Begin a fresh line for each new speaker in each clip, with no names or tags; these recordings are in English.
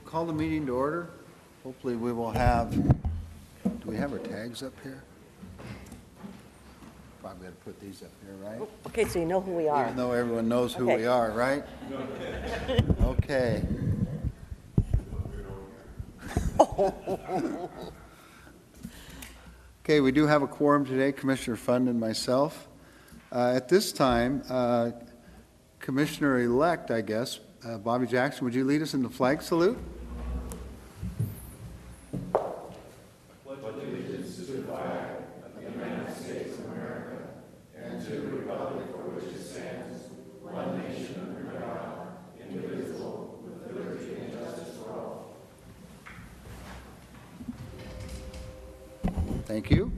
Call the meeting to order. Hopefully we will have, do we have our tags up here? Probably got to put these up here, right?
Okay, so you know who we are.
Even though everyone knows who we are, right? Okay. Okay, we do have a quorum today, Commissioner Fund and myself. At this time, Commissioner-elect, I guess, Bobby Jackson, would you lead us in the flag salute? Thank you.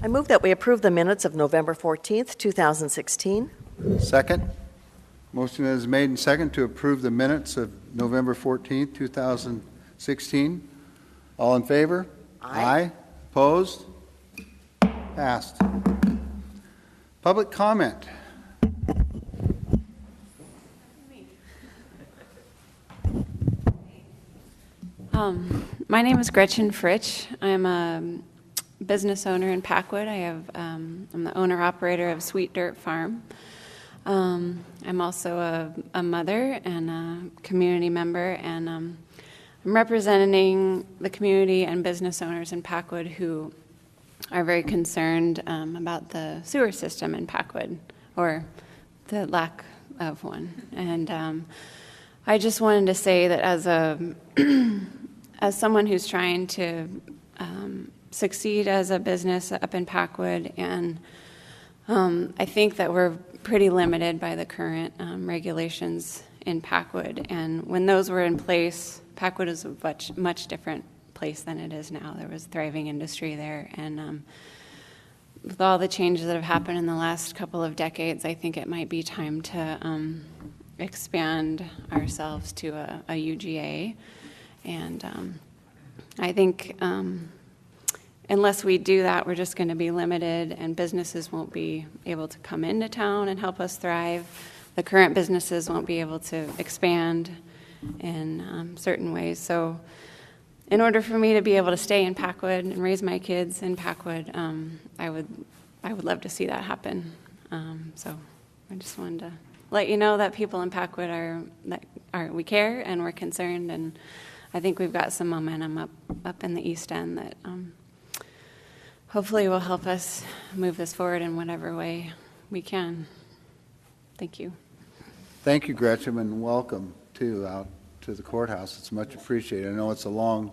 I move that we approve the minutes of November 14th, 2016.
Second. Motion is made and second to approve the minutes of November 14th, 2016. All in favor?
Aye.
Opposed? Passed. Public comment.
My name is Gretchen Fritsch. I'm a business owner in Packwood. I'm the owner-operator of Sweet Dirt Farm. I'm also a mother and a community member, and I'm representing the community and business owners in Packwood who are very concerned about the sewer system in Packwood, or the lack of one. And I just wanted to say that as someone who's trying to succeed as a business up in Packwood, and I think that we're pretty limited by the current regulations in Packwood. And when those were in place, Packwood is a much different place than it is now. There was thriving industry there, and with all the changes that have happened in the last couple of decades, I think it might be time to expand ourselves to a UGA. And I think unless we do that, we're just going to be limited, and businesses won't be able to come into town and help us thrive. The current businesses won't be able to expand in certain ways. So in order for me to be able to stay in Packwood and raise my kids in Packwood, I would love to see that happen. So I just wanted to let you know that people in Packwood we care and we're concerned, and I think we've got some momentum up in the East End that hopefully will help us move this forward in whatever way we can. Thank you.
Thank you, Gretchen, and welcome too out to the courthouse. It's much appreciated. I know it's a long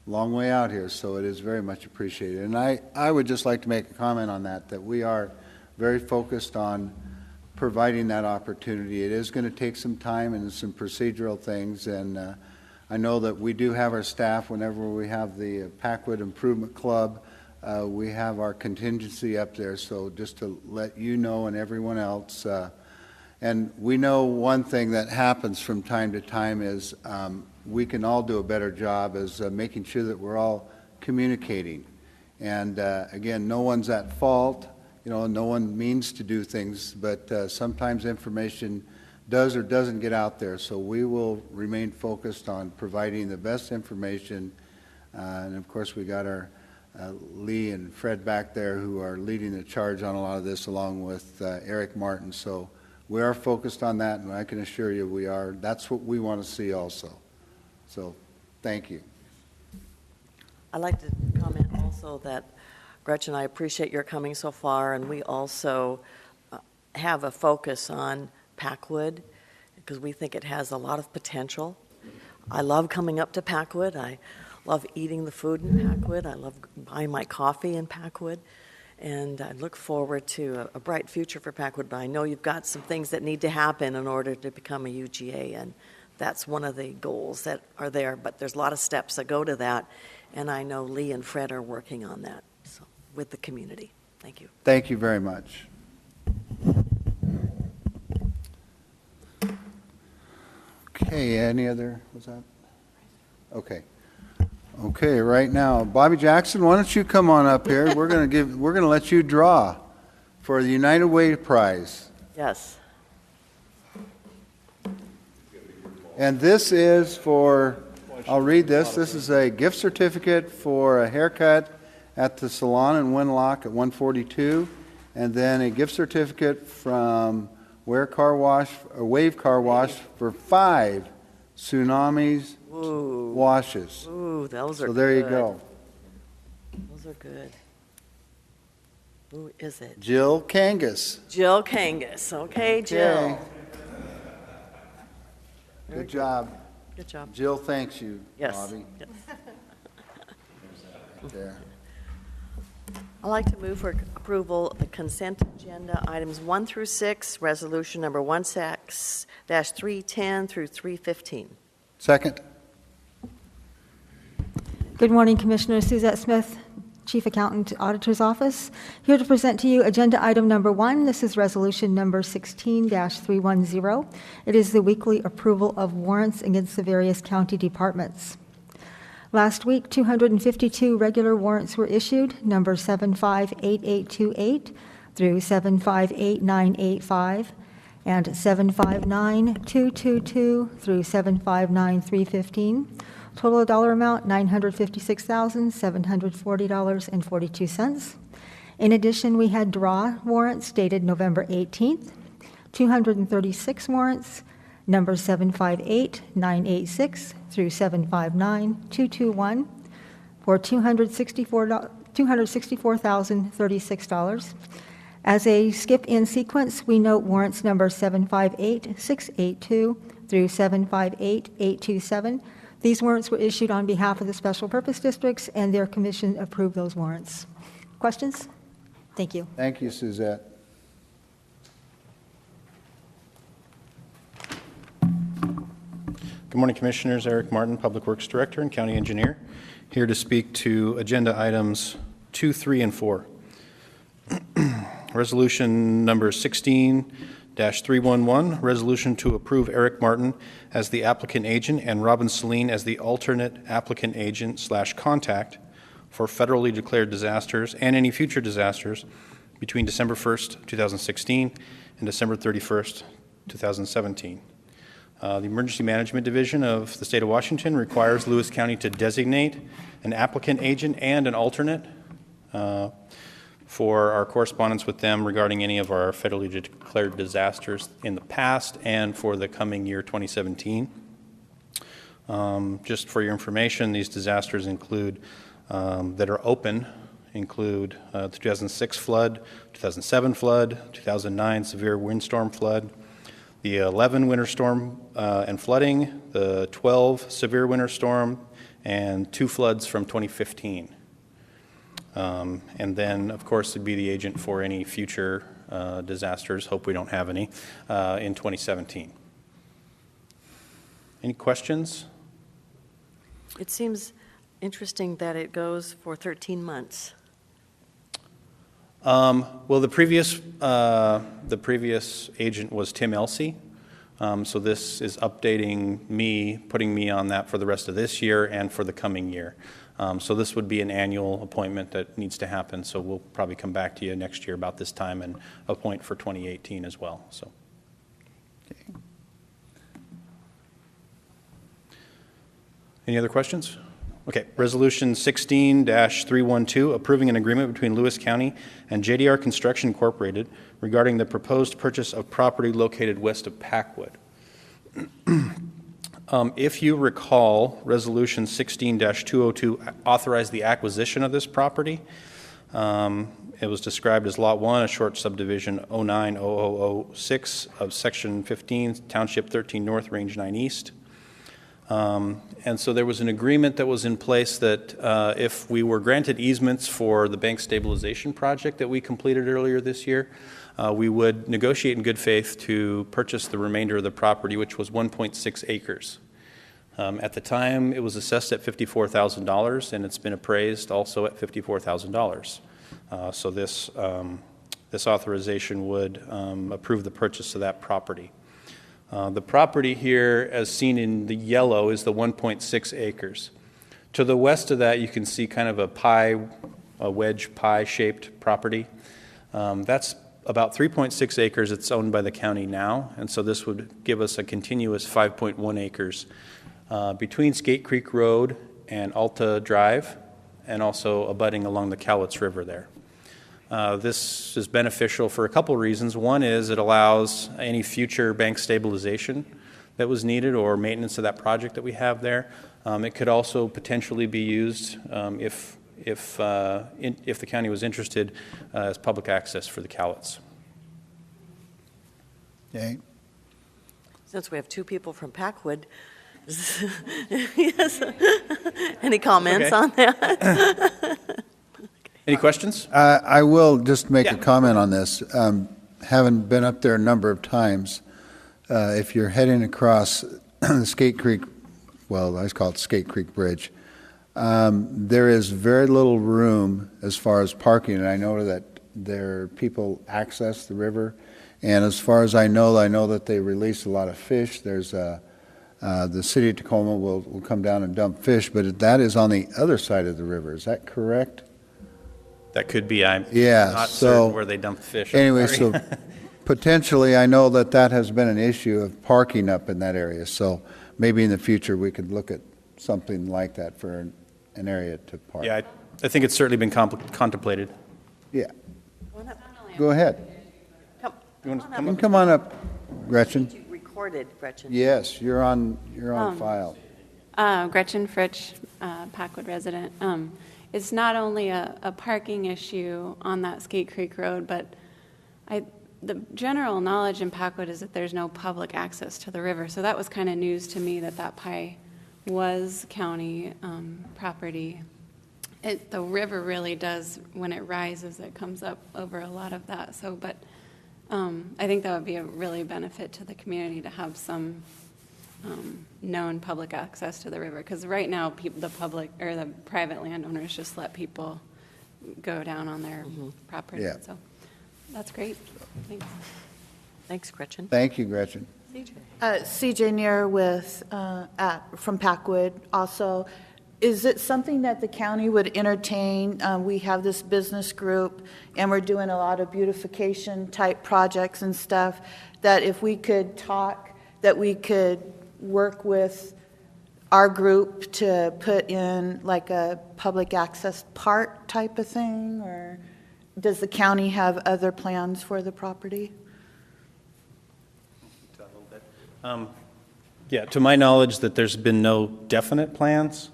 way out here, so it is very much appreciated. And I would just like to make a comment on that we are very focused on providing that opportunity. It is going to take some time and some procedural things, and I know that we do have our staff whenever we have the Packwood Improvement Club. We have our contingency up there, so just to let you know and everyone else. And we know one thing that happens from time to time is we can all do a better job as making sure that we're all communicating. And again, no one's at fault. No one means to do things, but sometimes information does or doesn't get out there. So we will remain focused on providing the best information. And of course, we got our Lee and Fred back there who are leading the charge on a lot of this, along with Eric Martin. So we are focused on that, and I can assure you we are. That's what we want to see also. So thank you.
I'd like to comment also that, Gretchen, I appreciate your coming so far, and we also have a focus on Packwood because we think it has a lot of potential. I love coming up to Packwood. I love eating the food in Packwood. I love buying my coffee in Packwood. And I look forward to a bright future for Packwood. But I know you've got some things that need to happen in order to become a UGA, and that's one of the goals that are there. But there's a lot of steps that go to that, and I know Lee and Fred are working on that with the community. Thank you.
Thank you very much. Okay, any other, was that? Okay, right now, Bobby Jackson, why don't you come on up here? We're going to let you draw for the United Way Prize.
Yes.
And this is for I'll read this. This is a gift certificate for a haircut at the salon in Winlock at 142, and then a gift certificate from Wave Car Wash for 5 Tsunamis
Ooh,
washes.
ooh, those are
So there you
good.
go.
Those are good. Who is it?
Jill Kangas.
Jill Kangas. Okay, Jill.
Okay.
Very
Good job.
Good job.
Jill thanks you,
Yes.
Bobby.
yes.
There.
I'd like to move for approval of the consent agenda, items 1 through 6, resolution number 16-310 through 315.
Second.
Good morning, Commissioner. Suzette Smith, Chief Accountant, Auditor's Office, here to present to you agenda item number 1. This is resolution number 16-310. It is the weekly approval of warrants against the various county departments. Last week, 252 regular warrants were issued, number 758828 through 758985, and 759222 through 759315. Total dollar amount, $956,740.42. In addition, we had draw warrants dated November 18th, 236 warrants, number 758986 through 759221, for $264,036. As a skip in sequence, we note warrants number 758682 through 758827. These warrants were issued on behalf of the special purpose districts, and their commission approved those warrants. Questions? Thank you.
Thank you, Suzette.
Good morning, Commissioners. Eric Martin, Public Works Director and County Engineer, here to speak to agenda items 2, 3, and 4. Resolution number 16-311, resolution to approve Eric Martin as the applicant agent and Robin Celine as the alternate applicant agent / contact for federally declared disasters and any future disasters between December 1st, 2016 and December 31st, 2017. The Emergency Management Division of the State of Washington requires Lewis County to designate an applicant agent and an alternate for our correspondence with them regarding any of our federally declared disasters in the past and for the coming year 2017. Just for your information, these disasters include that are open include the 2006 flood, 2007 flood, 2009 severe windstorm flood, the 11 winter storm and flooding, the 12 severe winter storm, and 2 floods from 2015. And then, of course, to be the agent for any future disasters, hope we don't have any, in 2017. Any questions?
It seems interesting that it goes for 13 months.
Well, the previous agent was Tim Elsey, so this is updating me, putting me on that for the rest of this year and for the coming year. So this would be an annual appointment that needs to happen, so we'll probably come back to you next year about this time and appoint for 2018 as well. So.
Okay.
Any other questions? Okay, Resolution 16-312, approving an agreement between Lewis County and JDR Construction Incorporated regarding the proposed purchase of property located west of Packwood. If you recall, Resolution 16-202 authorized the acquisition of this property. It was described as Lot 1, a short subdivision 090006 of Section 15, Township 13 North, Range 9 East. And so there was an agreement that was in place that if we were granted easements for the bank stabilization project that we completed earlier this year, we would negotiate in good faith to purchase the remainder of the property, which was 1.6 acres. At the time, it was assessed at $54,000, and it's been appraised also at $54,000. So this authorization would approve the purchase of that property. The property here, as seen in the yellow, is the 1.6 acres. To the west of that, you can see kind of a wedge pie-shaped property. That's about 3.6 acres. It's owned by the county now, and so this would give us a continuous 5.1 acres between Skate Creek Road and Alta Drive, and also abutting along the Cowlitz River there. This is beneficial for a couple reasons. One is it allows any future bank stabilization that was needed or maintenance of that project that we have there. It could also potentially be used if the county was interested as public access for the Cowlitz.
Okay.
Since we have two people from Packwood, yes. Any comments
Okay.
on that?
Any questions?
I will just make a
Yeah.
comment on this. Having been up there a number of times, if you're heading across the Skate Creek, well, I call it Skate Creek Bridge, there is very little room as far as parking, and I know that people access the river, and as far as I know that they release a lot of fish. There's the city of Tacoma will come down and dump fish, but that is on the other side of the river. Is that correct?
That could be. I'm
Yeah,
not
so-
certain where they dump the fish. I'm
Anyway,
sorry.
so potentially, I know that has been an issue of parking up in that area, so maybe in the future, we could look at something like that for an area to park.
Yeah, I think it's certainly been contemplated.
Yeah,
Come on up.
go ahead.
Come
You want to
on
come
up.
Come on up, Gretchen.
You recorded, Gretchen.
Yes, you're on file.
Gretchen Fritsch, Packwood resident. It's not only a parking issue on that Skate Creek Road, but the general knowledge in Packwood is that there's no public access to the river. So that was kind of news to me that pie was county property. The river really does, when it rises, it comes up over a lot of that. So, but I think that would be a really benefit to the community to have some known public access to the river, because right now the public or the private landowners just let people go down on their property.
Yeah.
So that's great. Thanks.
Thanks, Gretchen.
Thank you, Gretchen.
CJ.
CJ Neer from Packwood also. Is it something that the county would entertain? We have this business group, and we're doing a lot of beautification type projects and stuff, that if we could talk, that we could work with our group to put in like a public access park type of thing? Or does the county have other plans for the property?
Yeah, to my knowledge, that there's been no definite plans.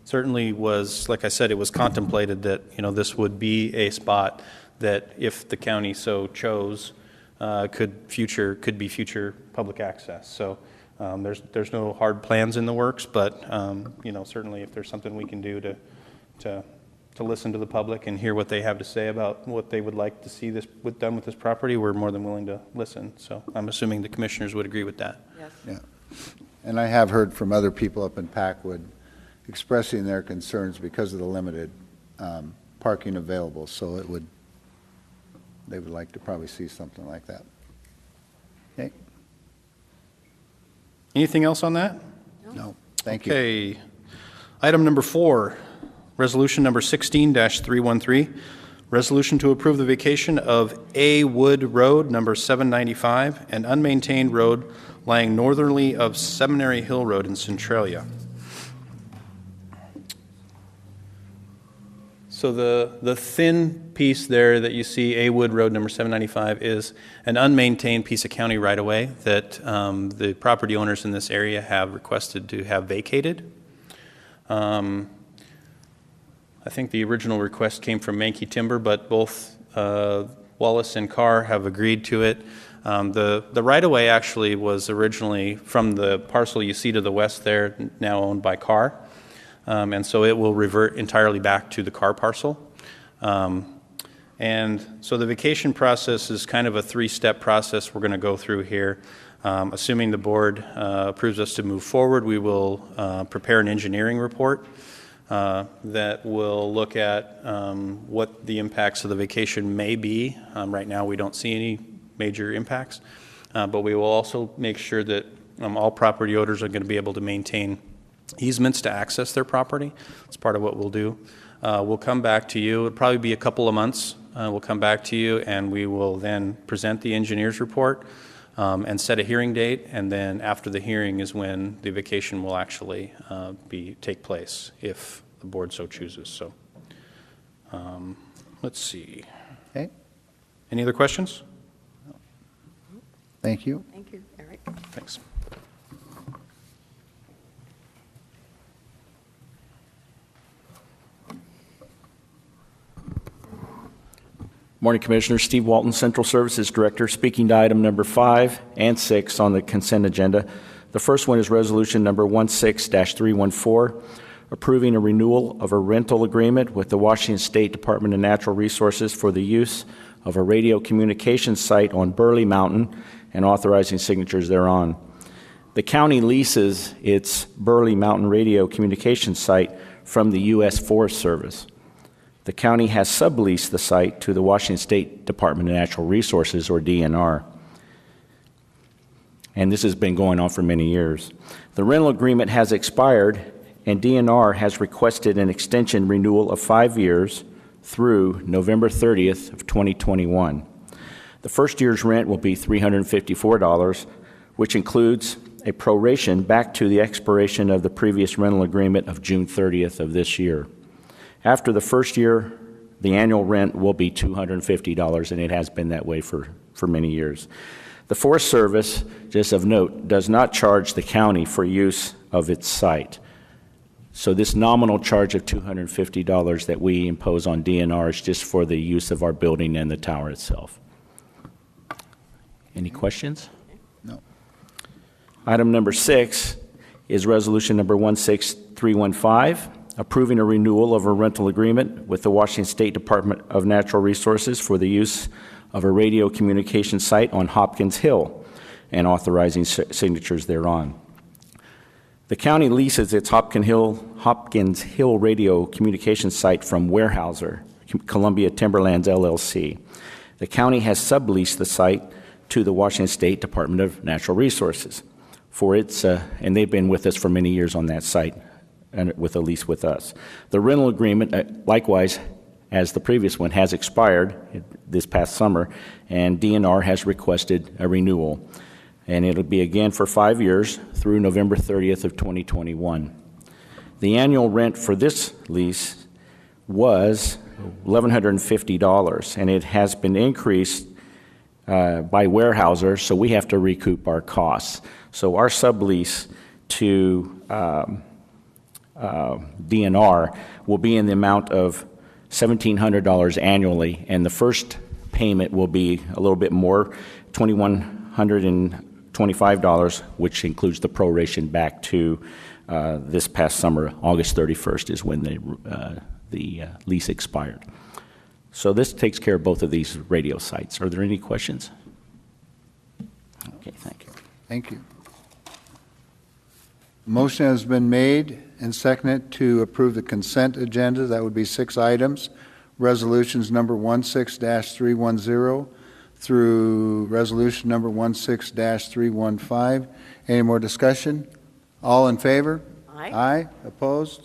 Certainly was, like I said, it was contemplated that, this would be a spot that if the county so chose, could be future public access. So there's no hard plans in the works, but, certainly if there's something we can do to listen to the public and hear what they have to say about what they would like to see done with this property, we're more than willing to listen. So I'm assuming the commissioners would agree with that.
Yes.
Yeah. And I have heard from other people up in Packwood expressing their concerns because of the limited parking available, so they would like to probably see something like that. Okay?
Anything else on that?
No, thank you.
Okay. Item number 4, resolution number 16-313, resolution to approve the vacation of A. Wood Road, number 795, an unmaintained road lying northerly of Seminary Hill Road in Centralia. So the thin piece there that you see, A. Wood Road, number 795, is an unmaintained piece of county right-of-way that the property owners in this area have requested to have vacated. I think the original request came from Mankey Timber, but both Wallace and Carr have agreed to it. The right-of-way actually was originally from the parcel you see to the west there, now owned by Carr. And so it will revert entirely back to the Carr parcel. And so the vacation process is kind of a 3-step process we're going to go through here. Assuming the board approves us to move forward, we will prepare an engineering report that will look at what the impacts of the vacation may be. Right now, we don't see any major impacts, but we will also make sure that all property owners are going to be able to maintain easements to access their property. It's part of what we'll do. We'll come back to you. It'll probably be a couple of months. We'll come back to you, and we will then present the engineer's report. and set a hearing date, and then after the hearing is when the vacation will actually take place, if the board so chooses. So, let's see.
Okay,
Any other questions?
thank you.
Thank you, Eric.
Thanks.
Morning, Commissioner. Steve Walton, Central Services Director, speaking to item number 5 and 6 on the consent agenda. The first one is resolution number 16-314, approving a renewal of a rental agreement with the Washington State Department of Natural Resources for the use of a radio communications site on Burley Mountain and authorizing signatures thereon. The county leases its Burley Mountain radio communications site from the U.S. Forest Service. The county has subleased the site to the Washington State Department of Natural Resources, or DNR. And this has been going on for many years. The rental agreement has expired, and DNR has requested an extension renewal of 5 years through November 30th of 2021. The first year's rent will be $354, which includes a proration back to the expiration of the previous rental agreement of June 30th of this year. After the first year, the annual rent will be $250, and it has been that way for many years. The Forest Service, just of note, does not charge the county for use of its site. So this nominal charge of $250 that we impose on DNR is just for the use of our building and the tower itself. Any questions?
No.
Item number 6 is resolution number 16315, approving a renewal of a rental agreement with the Washington State Department of Natural Resources for the use of a radio communication site on Hopkins Hill and authorizing signatures thereon. The county leases its Hopkins Hill radio communication site from Weyerhaeuser, Columbia Timberlands, LLC. The county has subleased the site to the Washington State Department of Natural Resources for its, and they've been with us for many years on that site, and with a lease with us. The rental agreement, likewise, as the previous one, has expired this past summer, and DNR has requested a renewal. And it'll be again for 5 years through November 30th of 2021. The annual rent for this lease was $1,150, and it has been increased by Weyerhaeuser, so we have to recoup our costs. So our sublease to DNR will be in the amount of $1,700 annually, and the first payment will be a little bit more, $2,125, which includes the proration back to this past summer. August 31st is when the lease expired. So this takes care of both of these radio sites. Are there any questions? Okay, thank you.
Thank you. Motion has been made and seconded to approve the consent agenda. That would be 6 items. Resolutions number 16-310 through resolution number 16-315. Any more discussion? All in favor?
Aye.
Aye. Opposed?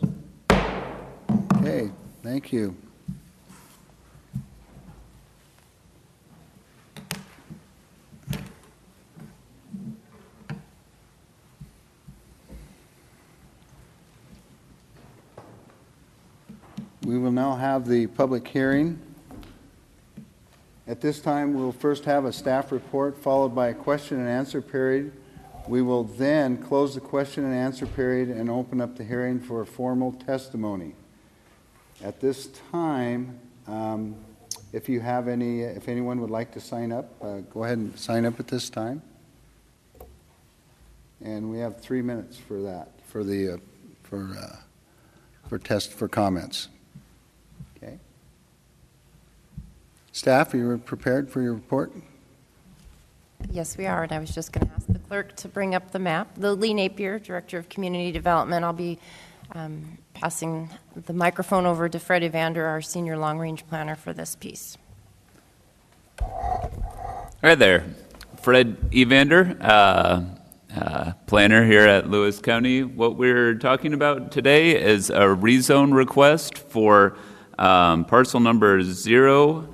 Okay, thank you. We will now have the public hearing. At this time, we'll first have a staff report followed by a question and answer period. We will then close the question and answer period and open up the hearing for formal testimony. At this time, if anyone would like to sign up, go ahead and sign up at this time. And we have 3 minutes for that, for comments. Okay. Staff, are you prepared for your report?
Yes, we are, and I was just going to ask the clerk to bring up the map. Lee Napier, Director of Community Development. I'll be passing the microphone over to Fred Evander, our Senior Long Range Planner, for this piece.
Hi there, Fred Evander, planner here at Lewis County. What we're talking about today is a rezone request for parcel number 0,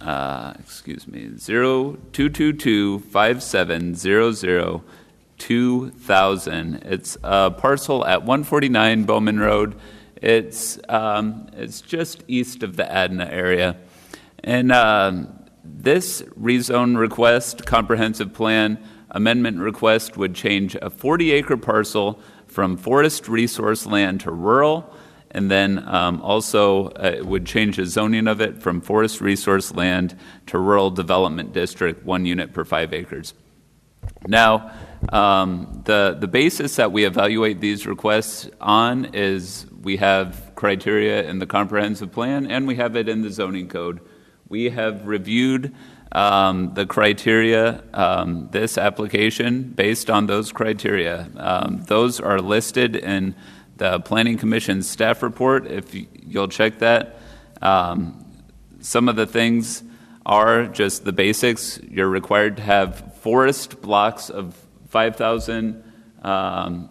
excuse me, 0222-5700-2000. It's a parcel at 149 Bowman Road. It's just east of the Adna area. And this rezone request, comprehensive plan amendment request, would change a 40-acre parcel from forest resource land to rural, and then also it would change the zoning of it from forest resource land to rural development district, 1 unit per 5 acres. Now, the basis that we evaluate these requests on is we have criteria in the comprehensive plan and we have it in the zoning code. We have reviewed the criteria, this application, based on those criteria. Those are listed in the Planning Commission's staff report, if you'll check that. Some of the things are just the basics. You're required to have forest blocks of 5,000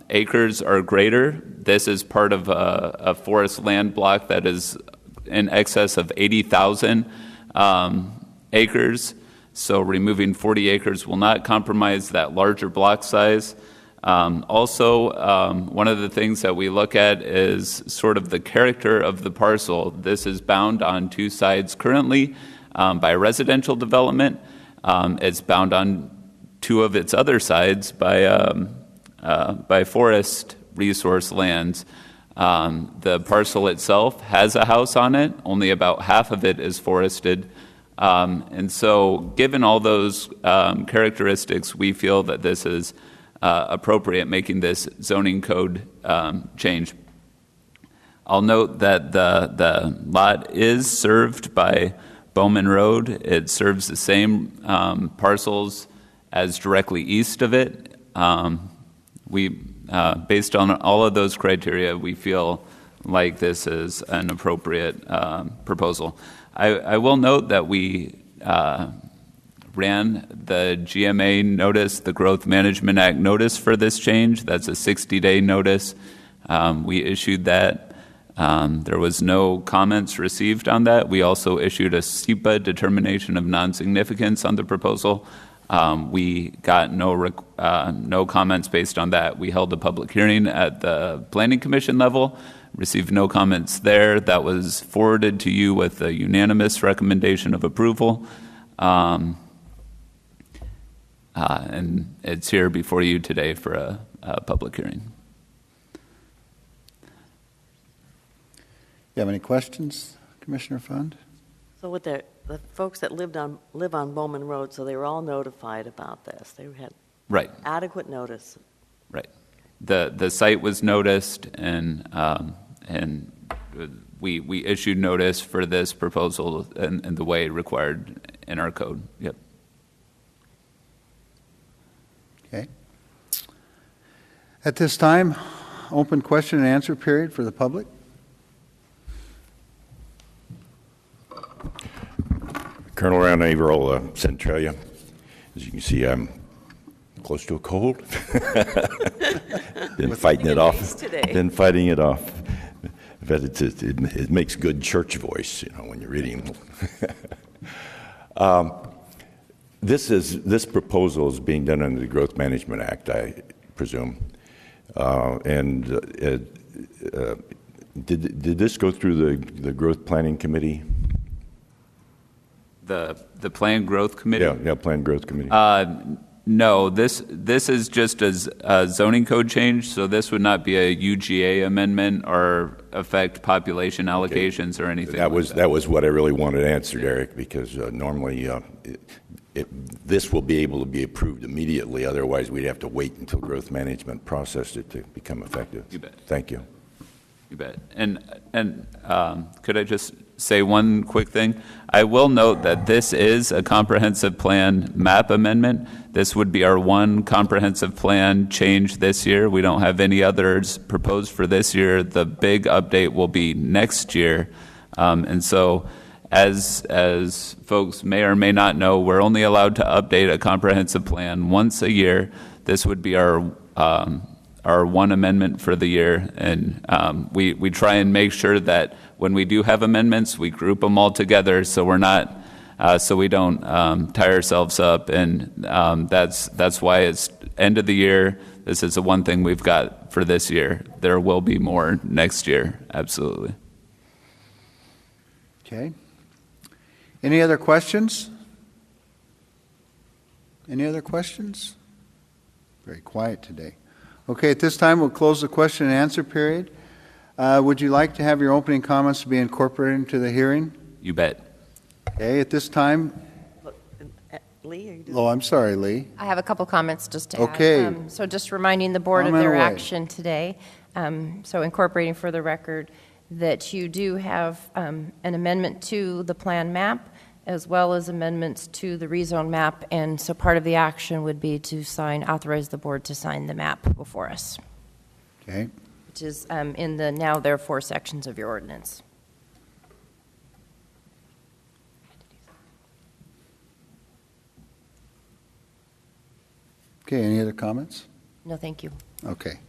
acres or greater. This is part of a forest land block that is in excess of 80,000 acres. So removing 40 acres will not compromise that larger block size. Also, one of the things that we look at is sort of the character of the parcel. This is bound on 2 sides currently by residential development. It's bound on 2 of its other sides by forest resource lands. The parcel itself has a house on it. Only about half of it is forested. And so given all those characteristics, we feel that this is appropriate, making this zoning code change. I'll note that the lot is served by Bowman Road. It serves the same parcels as directly east of it. Based on all of those criteria, we feel like this is an appropriate proposal. I will note that we ran the GMA notice, the Growth Management Act notice for this change. That's a 60-day notice. We issued that. There was no comments received on that. We also issued a SEPA determination of non-significance on the proposal. We got no comments based on that. We held a public hearing at the Planning Commission level, received no comments there. That was forwarded to you with a unanimous recommendation of approval. And it's here before you today for a public hearing.
You have any questions, Commissioner Fund?
So with the folks that live on Bowman Road, so they were all notified about this. They had
Right.
adequate notice.
Right. The site was noticed, and we issued notice for this proposal in the way required in our code. Yep.
Okay. At this time, open question and answer period for the public.
Colonel Round Averill, Centralia. As you can see, I'm close to a cold. Been fighting it off. Been fighting it off. But it makes good church voice, when you're reading. This proposal is being done under the Growth Management Act, I presume. Did this go through the Growth Planning Committee?
The Planned Growth Committee?
Yeah, Planned Growth Committee.
No, this is just a zoning code change, so this would not be a UGA amendment or affect population allocations or anything. That
was what I really wanted answered, Eric, because normally this will be able to be approved immediately. Otherwise, we'd have to wait until growth management processed it to become effective.
You bet.
Thank you.
You bet. And could I just say one quick thing? I will note that this is a comprehensive plan map amendment. This would be our one comprehensive plan change this year. We don't have any others proposed for this year. The big update will be next year. And so as folks may or may not know, we're only allowed to update a comprehensive plan once a year. This would be our one amendment for the year, and we try and make sure that when we do have amendments, we group them all together so we're not so we don't tire ourselves up. And that's why it's end of the year. This is the one thing we've got for this year. There will be more next year, absolutely.
Okay. Any other questions? Any other questions? Very quiet today. Okay, at this time, we'll close the question and answer period. Would you like to have your opening comments to be incorporated into the hearing?
You bet.
Okay, at this time,
Lee, are you doing?
oh, I'm sorry, Lee.
I have a couple comments just to
Okay.
add. So just reminding the board of
Comment
their
away.
action today. So incorporating for the record that you do have an amendment to the plan map as well as amendments to the rezone map. And so part of the action would be to authorize the board to sign the map before us,
Okay.
which is in the now therefore sections of your ordinance.
Okay, any other comments?
No, thank you.
Okay.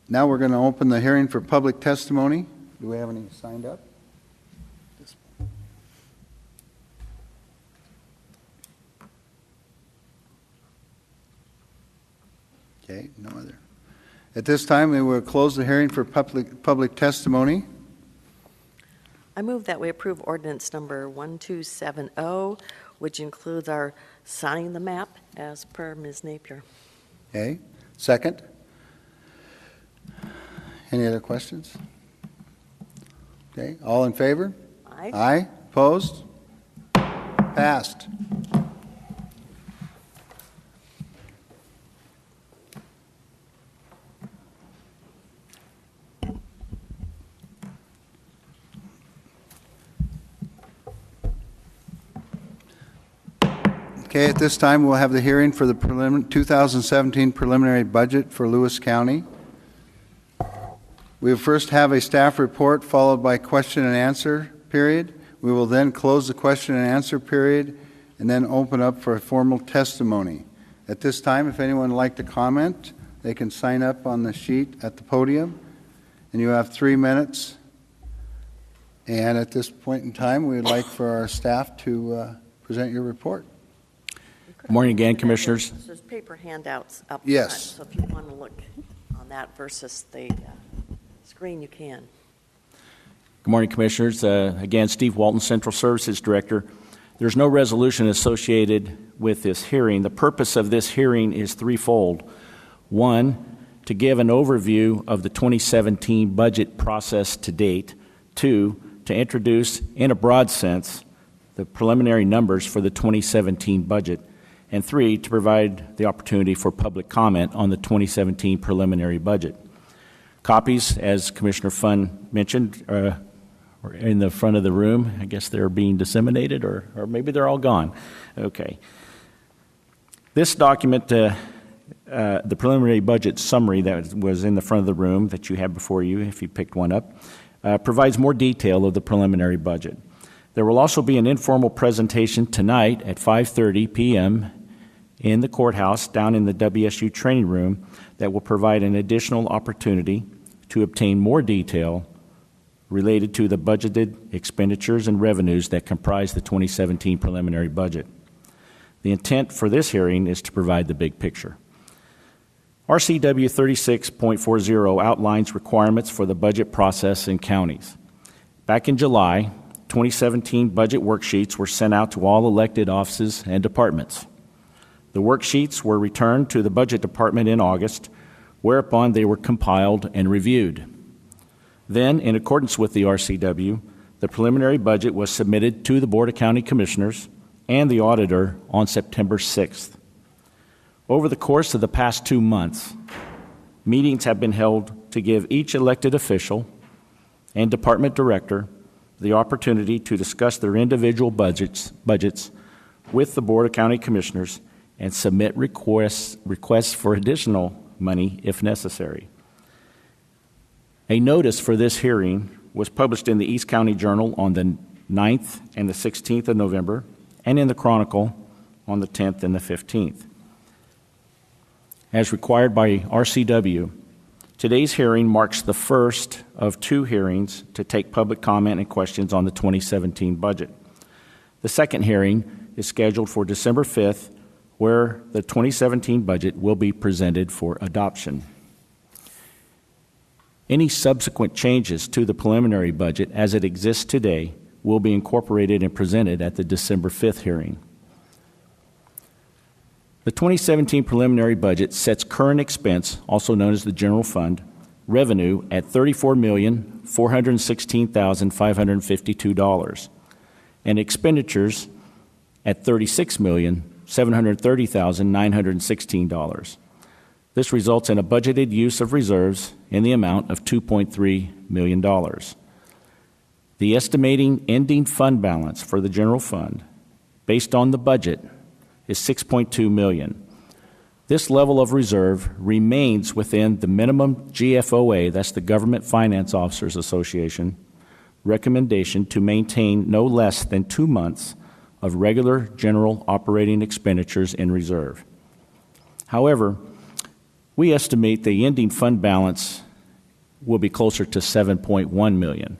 Now we're going to open the hearing for public testimony. Do we have any signed up? Okay, no other. At this time, we will close the hearing for public testimony.
I move that we approve ordinance number 1270, which includes our signing the map as per Ms. Napier.
Okay, second. Any other questions? Okay, all in favor?
Aye.
Aye, opposed? Passed. Okay, at this time, we'll have the hearing for the 2017 preliminary budget for Lewis County. We will first have a staff report followed by question and answer period. We will then close the question and answer period and then open up for a formal testimony. At this time, if anyone would like to comment, they can sign up on the sheet at the podium. And you have 3 minutes. And at this point in time, we would like for our staff to present your report.
Good morning again, Commissioners.
There's paper handouts up front.
Yes.
So if you want to look on that versus the screen, you can.
Good morning, Commissioners. Again, Steve Walton, Central Services Director. There's no resolution associated with this hearing. The purpose of this hearing is threefold. One, to give an overview of the 2017 budget process to date. Two, to introduce, in a broad sense, the preliminary numbers for the 2017 budget. And three, to provide the opportunity for public comment on the 2017 preliminary budget. Copies, as Commissioner Funn mentioned, are in the front of the room. I guess they're being disseminated, or maybe they're all gone. Okay. This document, the preliminary budget summary that was in the front of the room that you have before you, if you picked one up, provides more detail of the preliminary budget. There will also be an informal presentation tonight at 5:30 p.m. in the courthouse down in the WSU training room that will provide an additional opportunity to obtain more detail related to the budgeted expenditures and revenues that comprise the 2017 preliminary budget. The intent for this hearing is to provide the big picture. RCW 36.40 outlines requirements for the budget process in counties. Back in July, 2017 budget worksheets were sent out to all elected offices and departments. The worksheets were returned to the Budget Department in August, whereupon they were compiled and reviewed. Then, in accordance with the RCW, the preliminary budget was submitted to the Board of County Commissioners and the auditor on September 6th. Over the course of the past 2 months, meetings have been held to give each elected official and department director the opportunity to discuss their individual budgets with the Board of County Commissioners and submit requests for additional money if necessary. A notice for this hearing was published in the East County Journal on the 9th and the 16th of November, and in the Chronicle on the 10th and the 15th. As required by RCW, today's hearing marks the first of 2 hearings to take public comment and questions on the 2017 budget. The second hearing is scheduled for December 5th, where the 2017 budget will be presented for adoption. Any subsequent changes to the preliminary budget as it exists today will be incorporated and presented at the December 5th hearing. The 2017 preliminary budget sets current expense, also known as the general fund, revenue at $34,416,552 and expenditures at $36,730,916. This results in a budgeted use of reserves in the amount of $2.3 million. The estimating ending fund balance for the general fund, based on the budget, is $6.2 million. This level of reserve remains within the minimum GFOA, that's the Government Finance Officers Association, recommendation to maintain no less than 2 months of regular general operating expenditures in reserve. However, we estimate the ending fund balance will be closer to $7.1 million.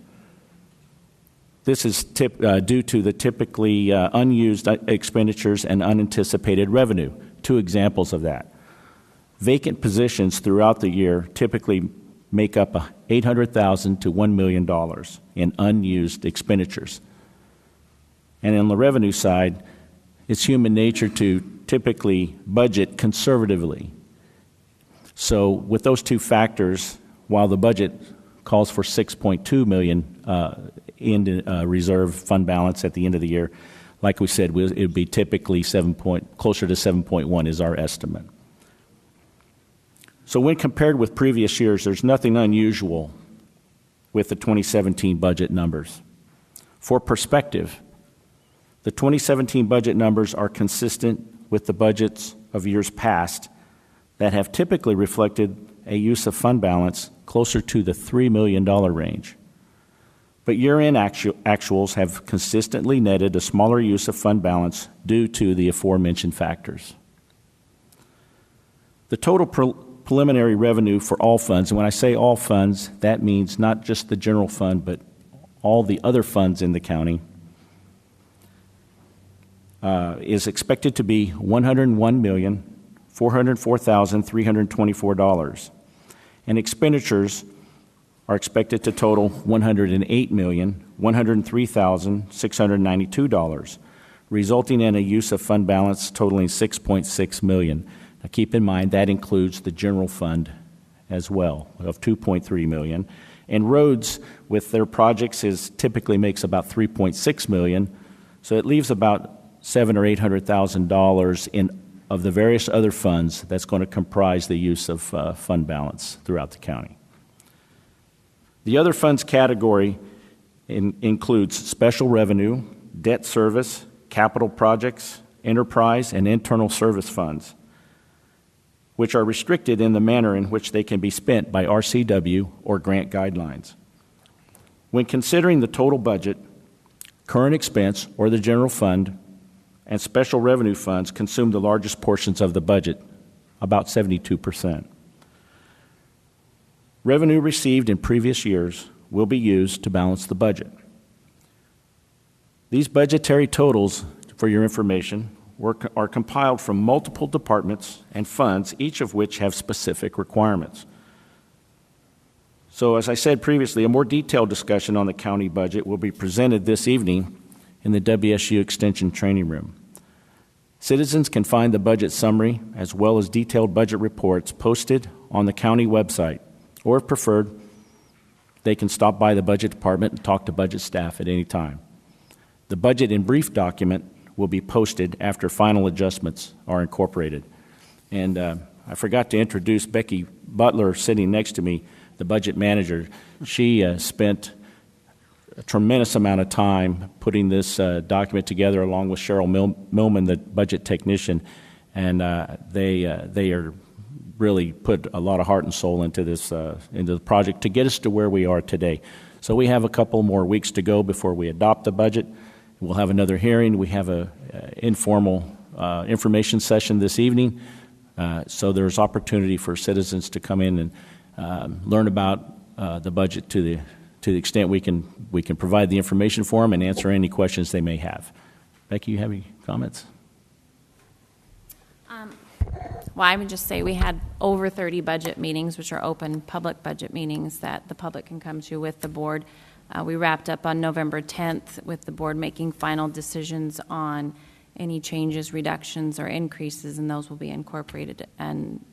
This is due to the typically unused expenditures and unanticipated revenue. 2 examples of that. Vacant positions throughout the year typically make up $800,000 to $1 million in unused expenditures. And on the revenue side, it's human nature to typically budget conservatively. So with those 2 factors, while the budget calls for $6.2 million in reserve fund balance at the end of the year, like we said, it would be typically closer to 7.1 is our estimate. So when compared with previous years, there's nothing unusual with the 2017 budget numbers. For perspective, the 2017 budget numbers are consistent with the budgets of years past that have typically reflected a use of fund balance closer to the $3 million range. But year-end actuals have consistently netted a smaller use of fund balance due to the aforementioned factors. The total preliminary revenue for all funds, and when I say all funds, that means not just the general fund, but all the other funds in the county, is expected to be $101,404,324, and expenditures are expected to total $108,103,692, resulting in a use of fund balance totaling $6.6 million. Now keep in mind that includes the general fund as well of $2.3 million, and roads with their projects typically makes about $3.6 million, so it leaves about $700,000 or $800,000 of the various other funds that's going to comprise the use of fund balance throughout the county. The other funds category includes special revenue, debt service, capital projects, enterprise, and internal service funds, which are restricted in the manner in which they can be spent by RCW or grant guidelines. When considering the total budget, current expense, or the general fund, and special revenue funds consume the largest portions of the budget, about 72%. Revenue received in previous years will be used to balance the budget. These budgetary totals, for your information, are compiled from multiple departments and funds, each of which have specific requirements. So, as I said previously, a more detailed discussion on the county budget will be presented this evening in the WSU Extension Training Room. Citizens can find the budget summary as well as detailed budget reports posted on the county website, or if preferred, they can stop by the budget department and talk to budget staff at any time. The budget in brief document will be posted after final adjustments are incorporated. And I forgot to introduce Becky Butler sitting next to me, the budget manager. She spent a tremendous amount of time putting this document together along with Cheryl Millman, the budget technician, and they are really put a lot of heart and soul into the project to get us to where we are today. So we have a couple more weeks to go before we adopt the budget. We'll have another hearing. We have an informal information session this evening, so there's opportunity for citizens to come in and learn about the budget to the extent we can provide the information for them and answer any questions they may have. Becky, you have any comments?
Well, I would just say we had over 30 budget meetings, which are open public budget meetings that the public can come to with the board. We wrapped up on November 10th with the board making final decisions on any changes, reductions, or increases, and those will be incorporated in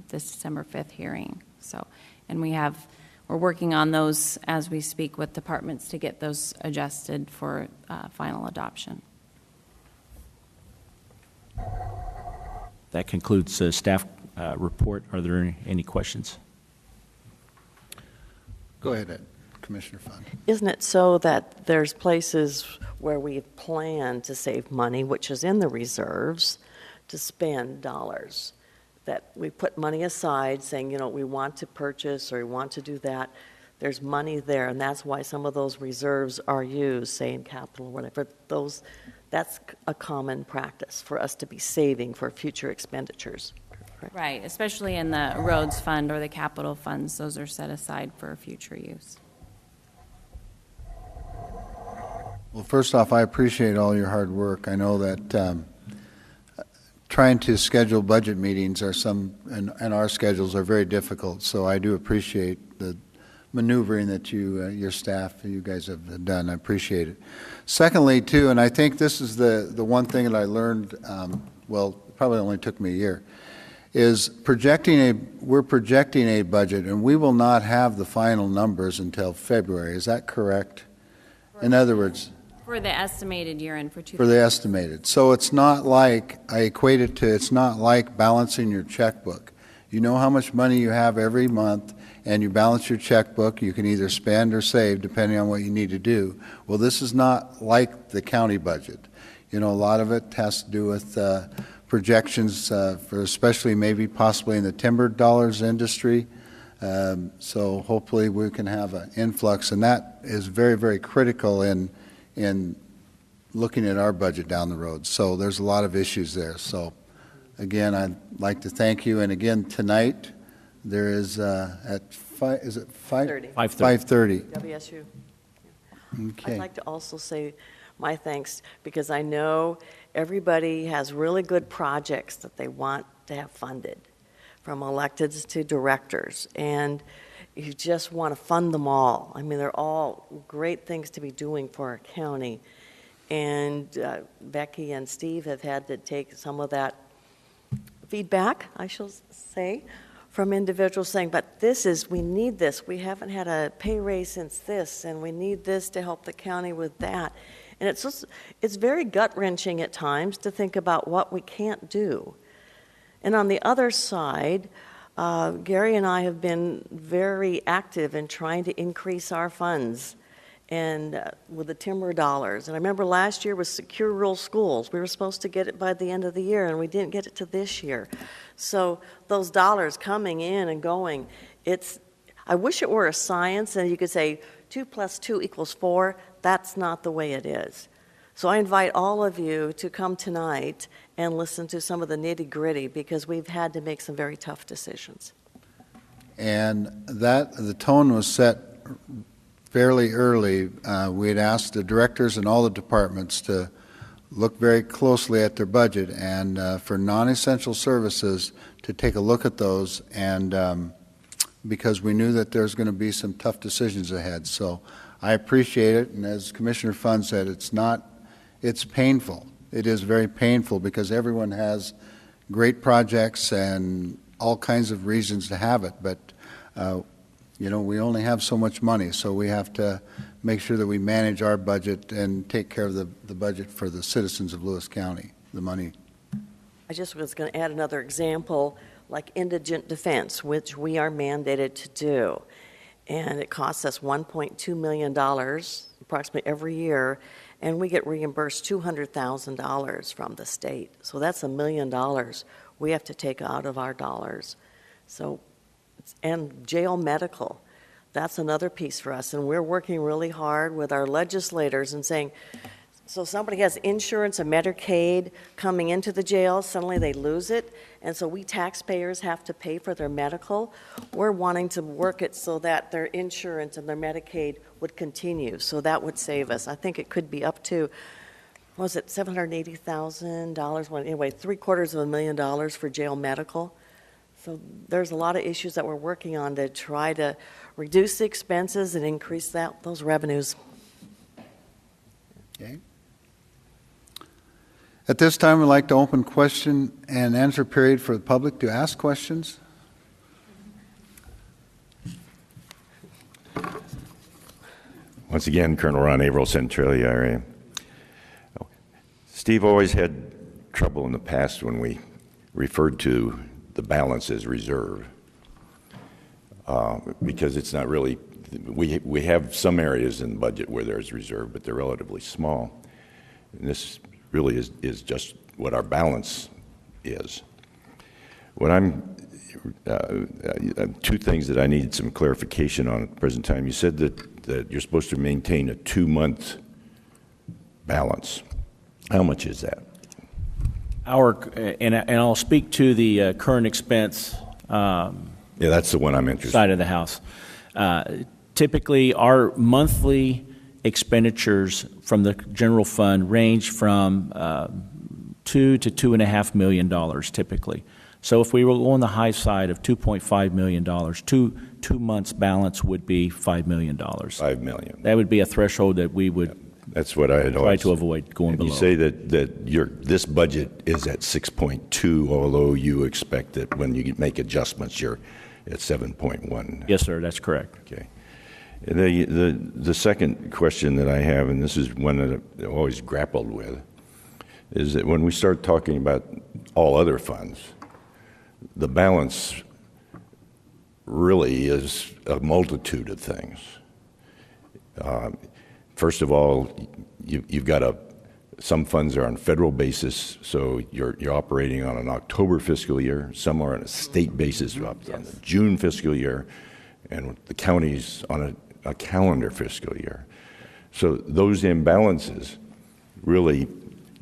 this December 5th hearing. So, and we're working on those as we speak with departments to get those adjusted for final adoption.
That concludes staff report. Are there any questions?
Go ahead, Ed. Commissioner Fund.
Isn't it so that there's places where we plan to save money, which is in the reserves, to spend dollars, that we put money aside saying, you know, we want to purchase or we want to do that. There's money there, and that's why some of those reserves are used, say in capital or whatever. That's a common practice for us to be saving for future expenditures. Correct?
Right, especially in the roads fund or the capital funds. Those are set aside for future use.
Well, first off, I appreciate all your hard work. I know that trying to schedule budget meetings and our schedules are very difficult, so I do appreciate the maneuvering that your staff, you guys have done. I appreciate it. Secondly, too, and I think this is the one thing that I learned, well, it probably only took me a year, is we're projecting a budget, and we will not have the final numbers until February. Is that correct? In other words,
For the estimated year-end for
for the estimated. So it's not like, I equate it to, it's not like balancing your checkbook. You know how much money you have every month, and you balance your checkbook. You can either spend or save, depending on what you need to do. Well, this is not like the county budget. You know, a lot of it has to do with projections for especially maybe possibly in the timber dollars industry. So hopefully we can have an influx, and that is very, very critical in looking at our budget down the road. So there's a lot of issues there. So again, I'd like to thank you. And again, tonight there is at 5, is it 5? 5:30.
WSU.
Okay.
I'd like to also say my thanks, because I know everybody has really good projects that they want to have funded, from electeds to directors, and you just want to fund them all. I mean, they're all great things to be doing for our county, and Becky and Steve have had to take some of that feedback, I shall say, from individuals saying, but we need this. We haven't had a pay raise since this, and we need this to help the county with that. And it's very gut-wrenching at times to think about what we can't do. And on the other side, Gary and I have been very active in trying to increase our funds and with the timber dollars. And I remember last year was Secure Rural Schools. We were supposed to get it by the end of the year, and we didn't get it to this year. So those dollars coming in and going, I wish it were a science and you could say 2 + 2 = 4. That's not the way it is. So I invite all of you to come tonight and listen to some of the nitty-gritty, because we've had to make some very tough decisions.
And the tone was set fairly early. We had asked the directors and all the departments to look very closely at their budget, and for non-essential services to take a look at those, and because we knew that there's going to be some tough decisions ahead. So I appreciate it, and as Commissioner Fund said, it's painful. It is very painful, because everyone has great projects and all kinds of reasons to have it, but you know, we only have so much money, so we have to make sure that we manage our budget and take care of the budget for the citizens of Lewis County, the money.
I just was going to add another example, like indigent defense, which we are mandated to do. And it costs us $1.2 million approximately every year, and we get reimbursed $200,000 from the state. So that's $1 million we have to take out of our dollars. So, and jail medical, that's another piece for us. And we're working really hard with our legislators and saying, so somebody has insurance and Medicaid coming into the jail, suddenly they lose it, and so we taxpayers have to pay for their medical. We're wanting to work it so that their insurance and their Medicaid would continue, so that would save us. I think it could be up to was it $780,000? Well, anyway, $750,000 for jail medical. So there's a lot of issues that we're working on to try to reduce the expenses and increase those revenues.
Okay. At this time, we'd like to open question and answer period for the public to ask questions.
Once again, Colonel Ron Averill, Centralia area. Steve always had trouble in the past when we referred to the balance as reserve, because it's not really, we have some areas in the budget where there's reserve, but they're relatively small. And this really is just what our balance is. What two things that I need some clarification on at the present time. You said that you're supposed to maintain a 2-month balance. How much is that?
And I'll speak to the current expense
Yeah, that's the one I'm interested in.
side of the house. Typically, our monthly expenditures from the general fund range from $2 to $2.5 million typically. So if we were on the high side of $2.5 million, two months balance would be $5 million.
$5 million.
That would be a threshold that we would
That's what I had
try
always
to avoid going
and
below.
you say that this budget is at 6.2, although you expect that when you make adjustments, you're at 7.1.
Yes, sir, that's correct.
Okay. The second question that I have, and this is one that I've always grappled with, is that when we start talking about all other funds, the balance really is a multitude of things. First of all, you've got some funds are on federal basis, so you're operating on an October fiscal year. Some are on a state basis, on the June fiscal year, and the counties on a calendar fiscal year. So those imbalances really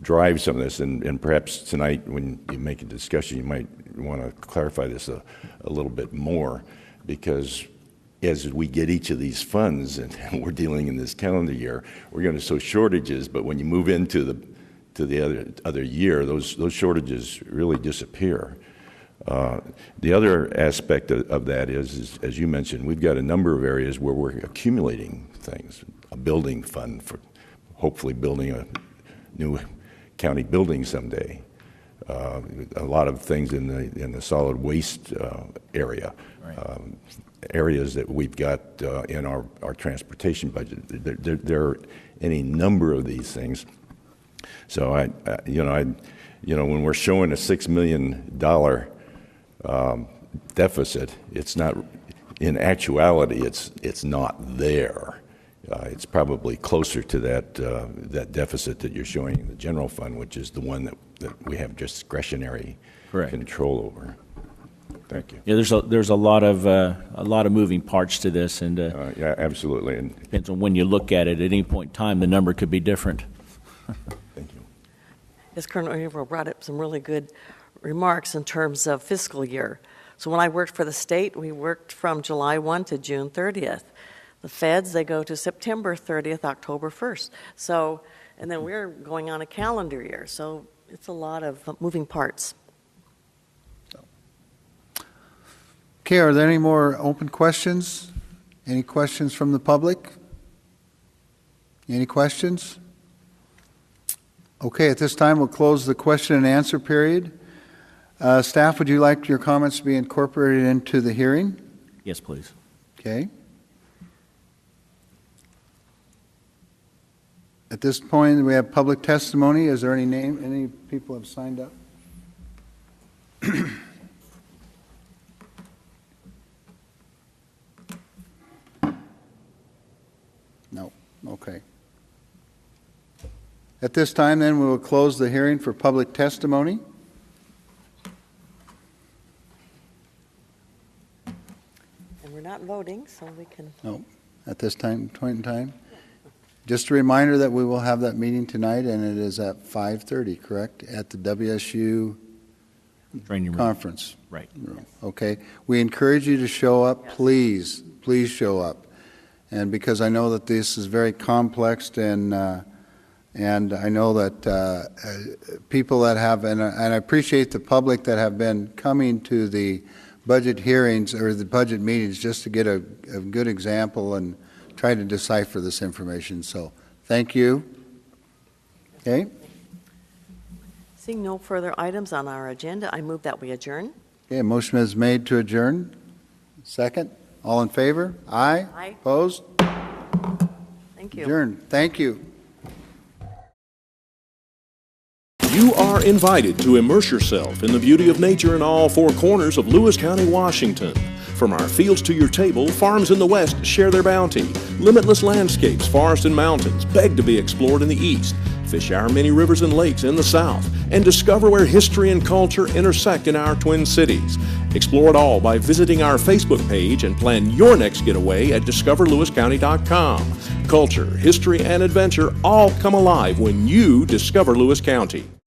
drive some of this, and perhaps tonight when you make a discussion, you might want to clarify this a little bit more, because as we get each of these funds, and we're dealing in this calendar year, we're going to show shortages, but when you move into the other year, those shortages really disappear. The other aspect of that is, as you mentioned, we've got a number of areas where we're accumulating things, a building fund for hopefully building a new county building someday, a lot of things in the solid waste area.
Right.
Areas that we've got in our transportation budget. There are any number of these things. So when we're showing a $6 million deficit, it's not. In actuality, it's not there. It's probably closer to that deficit that you're showing in the general fund, which is the one that we have discretionary control over. Thank you.
Yeah, there's a lot of moving parts to this, and
yeah, absolutely. And
depends on when you look at it. At any point in time, the number could be different.
thank you.
Yes, Colonel Averill brought up some really good remarks in terms of fiscal year. So when I worked for the state, we worked from July 1 to June 30th. The feds, they go to September 30th, October 1st. So, and then we're going on a calendar year. So it's a lot of moving parts.
Okay, are there any more open questions? Any questions from the public? Any questions? Okay, at this time, we'll close the question and answer period. Staff, would you like your comments to be incorporated into the hearing?
Yes, please.
Okay. At this point, we have public testimony. Is there any people have signed up? No. Okay. At this time, then, we will close the hearing for public testimony.
And we're not voting, so we can.
No, at this point in time. Just a reminder that we will have that meeting tonight, and it is at 5:30, correct? At the WSU
Training room.
conference.
Right.
Okay. We encourage you to show up. Please show up. And because I know that this is very complex and And I know that people that have, and I appreciate the public that have been coming to the budget hearings or the budget meetings just to get a good example and try to decipher this information. So thank you. Okay.
Seeing no further items on our agenda, I move that we adjourn.
Okay, motion is made to adjourn. Second. All in favor? Aye.
Aye.
Opposed?
Thank you.
Adjourned. Thank you.
You are invited to immerse yourself in the beauty of nature in all four corners of Lewis County, Washington. From our fields to your table, farms in the west share their bounty. Limitless landscapes, forests and mountains beg to be explored in the east. Fish our many rivers and lakes in the south, and discover where history and culture intersect in our twin cities. Explore it all by visiting our Facebook page and plan your next getaway at discoverlewiscounty.com. Culture, history, and adventure all come alive when you discover Lewis County.